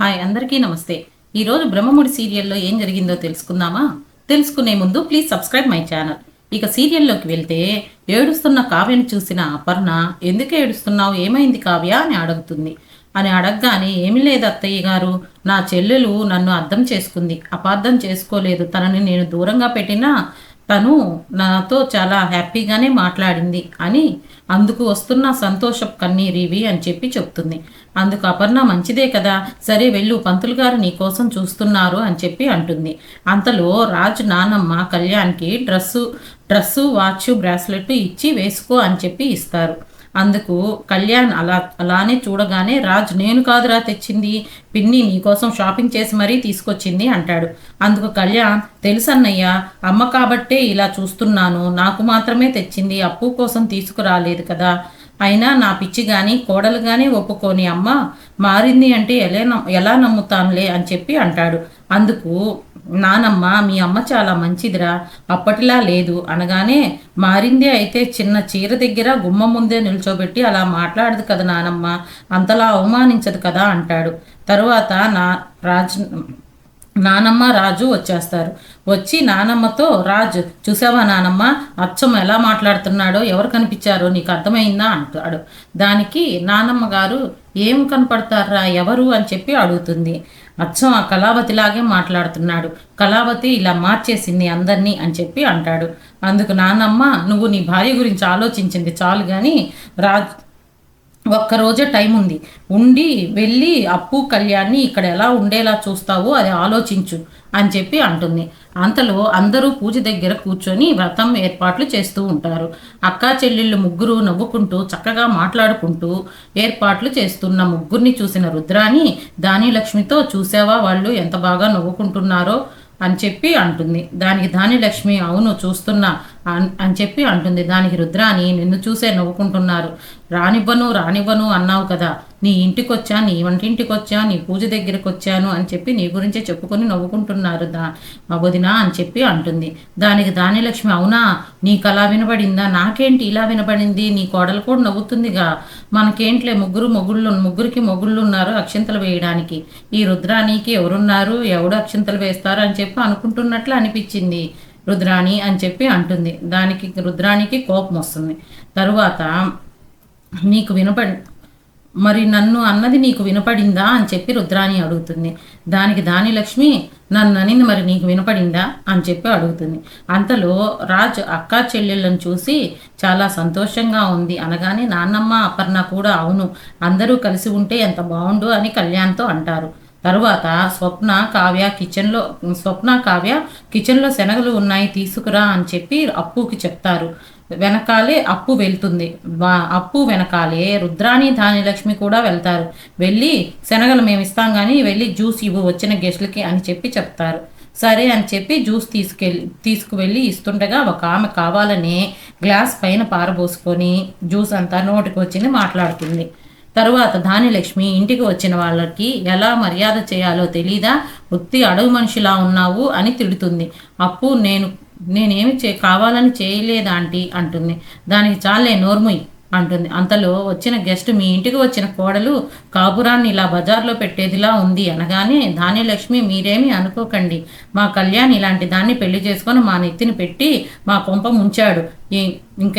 Hi అందరికీ నమస్తే. ఈరోజు బ్రహ్మముడి సీరియల్లో ఏం జరిగిందో తెలుసుకుందామా? తెలుసుకునే ముందు ప్లీజ్ సబ్స్క్రైబ్ మై ఛానల్. ఇక సీరియల్లోకి వెళ్తే ఏడుస్తున్న కావ్యని చూసిన అపర్ణ ఎందుకు ఏడుస్తున్నావు, ఏమైంది కావ్య అని అడుగుతుంది. అని అడగగానే ఏమీ లేదు అత్తయ్య గారు, నా చెల్లెలు నన్ను అర్థం చేసుకుంది, అపార్థం చేసుకోలేదు. తనని నేను దూరంగా పెట్టినా తను నాతో చాలా హ్యాపీగానే మాట్లాడింది అని, అందుకు వస్తున్న సంతోషపు కన్నీరివి అని చెప్పి చెప్తుంది. అందుకు అపర్ణ మంచిదే కదా, సరే వెళ్ళు, పంతులు గారు నీకోసం చూస్తున్నారు అని చెప్పి అంటుంది. అంతలో రాజు నానమ్మ కళ్యాణ్కి డ్రస్సు వాచ్ బ్రాస్లెట్ ఇచ్చి వేసుకో అని చెప్పి ఇస్తారు. అందుకు కళ్యాణ్ అలానే చూడగానే రాజు నేను కాదురా తెచ్చింది, పిన్ని నీకోసం షాపింగ్ చేసి మరీ తీసుకొచ్చింది అంటాడు. అందుకు కళ్యాణ్ తెలుసన్నయ్య, అమ్మ కాబట్టే ఇలా చూస్తున్నాను, నాకు మాత్రమే తెచ్చింది, అప్పు కోసం తీసుకురాలేదు కదా. అయినా నా పిచ్చి కానీ కోడలు కానీ ఒప్పుకోని అమ్మ మారింది అంటే ఎలా నమ్ముతానులే అని చెప్పి అంటాడు. అందుకు నానమ్మ మీ అమ్మ చాలా మంచిదిరా, అప్పటిలా లేదు అనగానే మారింది అయితే చిన్న చీర దగ్గర గుమ్మం ముందే నిల్చోబెట్టి అలా మాట్లాడదు కదా నానమ్మ, అంతలా అవమానించదు కదా అంటాడు. తరువాత నానమ్మ రాజు వచ్చేస్తారు. వచ్చి నానమ్మతో రాజు చూసావా నానమ్మ, అచ్చం ఎలా మాట్లాడుతున్నాడో, ఎవరు కనిపించారో నీకు అర్థమైందా అంటాడు. దానికి నానమ్మ గారు ఏం కనపడతారా, ఎవరు అని చెప్పి అడుగుతుంది. అచ్చం ఆ కళావతిలాగే మాట్లాడుతున్నాడు, కళావతి ఇలా మార్చేసింది అందరినీ అని చెప్పి అంటాడు. అందుకు నానమ్మ నువ్వు నీ భార్య గురించి ఆలోచించింది చాలు కానీ ఒక్కరోజే టైం ఉంది, ఉండి వెళ్ళి అప్పు కళ్యాణ్ని ఇక్కడ ఎలా ఉండేలా చూస్తావో అది ఆలోచించు అని చెప్పి అంటుంది. అంతలో అందరూ పూజ దగ్గర కూర్చొని వ్రతం ఏర్పాట్లు చేస్తూ ఉంటారు. అక్కా చెల్లెళ్ళు ముగ్గురు నవ్వుకుంటూ చక్కగా మాట్లాడుకుంటూ ఏర్పాట్లు చేస్తున్న ముగ్గురిని చూసిన రుద్రాని దానిలక్ష్మితో చూసావా వాళ్ళు ఎంత బాగా నవ్వుకుంటున్నారో అని చెప్పి అంటుంది. దానికి ధాన్యలక్ష్మి అవును చూస్తున్నా అని చెప్పి అంటుంది. దానికి రుద్రాని నిన్ను చూసే నవ్వుకుంటున్నారు, రానివ్వను అన్నావు కదా, నీ ఇంటికి వచ్చా, నీ వంటింటికి వచ్చా, నీ పూజ దగ్గరికి వచ్చాను అని చెప్పి నీ గురించే చెప్పుకొని నవ్వుకుంటున్నారు వదిన అని చెప్పి అంటుంది. దానికి ధాన్యలక్ష్మి అవునా, నీకు అలా వినపడిందా, నాకేంటి ఇలా వినపడింది, నీ కోడలు కూడా నవ్వుతుందిగా, మనకేంట్లే ముగ్గురికి మొగుళ్ళు ఉన్నారు అక్షింతలు వేయడానికి, ఈ రుద్రానికి ఎవరున్నారు, ఎవడు అక్షింతలు వేస్తారు అని చెప్పి అనుకుంటున్నట్లు అనిపించింది రుద్రాణి అని చెప్పి అంటుంది. దానికి రుద్రాణికి కోపం వస్తుంది. తరువాత నీకు మరి నన్ను అన్నది నీకు వినపడిందా అని చెప్పి రుద్రాణి అడుగుతుంది. దానికి దానిలక్ష్మి నన్ను అనింది మరి నీకు వినపడిందా అని చెప్పి అడుగుతుంది. అంతలో రాజు అక్కా చెల్లెళ్ళను చూసి చాలా సంతోషంగా ఉంది అనగానే నాన్నమ్మ అపర్ణ కూడా అవును అందరూ కలిసి ఉంటే ఎంత బాగుండు అని కళ్యాణ్తో అంటారు. తరువాత స్వప్న కావ్య కిచెన్లో శనగలు ఉన్నాయి తీసుకురా అని చెప్పి అప్పుకి చెప్తారు. వెనకాలే అప్పు వెళ్తుంది. అప్పు వెనకాలే రుద్రాణి ధాన్యలక్ష్మి కూడా వెళ్తారు. వెళ్ళి శనగలు మేము ఇస్తాం కానీ వెళ్ళి జ్యూస్ ఇవ్వు వచ్చిన గెస్టులకి అని చెప్పి చెప్తారు. సరే అని చెప్పి జ్యూస్ తీసుకువెళ్ళి ఇస్తుండగా ఒక ఆమె కావాలనే గ్లాస్ పైన పారబోసుకొని జ్యూస్ అంతా నోటికి వచ్చింది మాట్లాడుతుంది. తరువాత ధాన్యలక్ష్మి ఇంటికి వచ్చిన వాళ్ళకి ఎలా మర్యాద చేయాలో తెలీదా, ఉత్తి అడవి మనిషిలా ఉన్నావు అని తిడుతుంది. అప్పు నేనేమి కావాలని చేయలేదా ఆంటీ అంటుంది. దానికి చాలే నోర్ముయ్ అంటుంది. అంతలో వచ్చిన గెస్ట్ మీ ఇంటికి వచ్చిన కోడలు కాపురాన్ని ఇలా బజార్లో పెట్టేదిలా ఉంది అనగానే ధాన్యలక్ష్మి మీరేమీ అనుకోకండి, మా కళ్యాణ్ ఇలాంటి దాన్ని పెళ్లి చేసుకొని మా నెత్తిని పెట్టి మా కొంప ముంచాడు, ఇంకా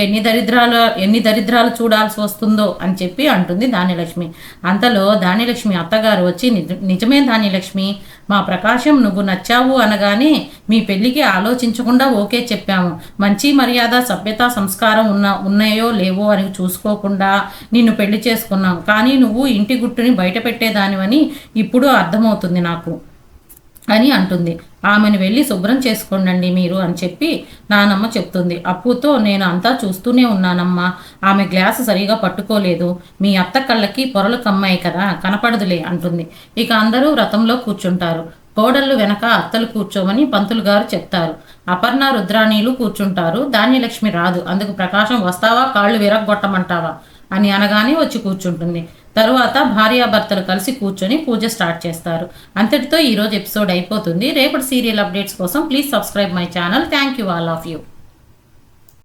ఎన్ని దరిద్రాలు చూడాల్సి వస్తుందో అని చెప్పి అంటుంది ధాన్యలక్ష్మి. అంతలో ధాన్యలక్ష్మి అత్తగారు వచ్చి నిజమే ధాన్యలక్ష్మి, మా ప్రకాశం నువ్వు నచ్చావు అనగానే మీ పెళ్లికి ఆలోచించకుండా ఓకే చెప్పాము, మంచి మర్యాద సభ్యత సంస్కారం ఉన్నాయో లేవో అని చూసుకోకుండా నిన్ను పెళ్లి చేసుకున్నాం, కానీ నువ్వు ఇంటి గుట్టుని బయట పెట్టేదానివని ఇప్పుడు అర్థమవుతుంది నాకు అని అంటుంది. ఆమెను వెళ్ళి శుభ్రం చేసుకోండి మీరు అని చెప్పి నానమ్మ చెప్తుంది. అప్పుతో నేను అంతా చూస్తూనే ఉన్నానమ్మా, ఆమె గ్లాసు సరిగా పట్టుకోలేదు, మీ అత్త కళ్ళకి పొరలు కమ్మాయి కదా కనపడదులే అంటుంది. ఇక అందరూ వ్రతంలో కూర్చుంటారు. కోడళ్ళు వెనక అత్తలు కూర్చోమని పంతులు గారు చెప్తారు. అపర్ణ రుద్రాణీలు కూర్చుంటారు. ధాన్యలక్ష్మి రాదు. అందుకు ప్రకాశం వస్తావా కాళ్ళు విరగొట్టమంటావా అని అనగానే వచ్చి కూర్చుంటుంది. తరువాత భార్యాభర్తలు కలిసి కూర్చొని పూజ స్టార్ట్ చేస్తారు. అంతటితో ఈరోజు ఎపిసోడ్ అయిపోతుంది. రేపటి సీరియల్ అప్డేట్స్ కోసం please subscribe my channel. Thank you all of you.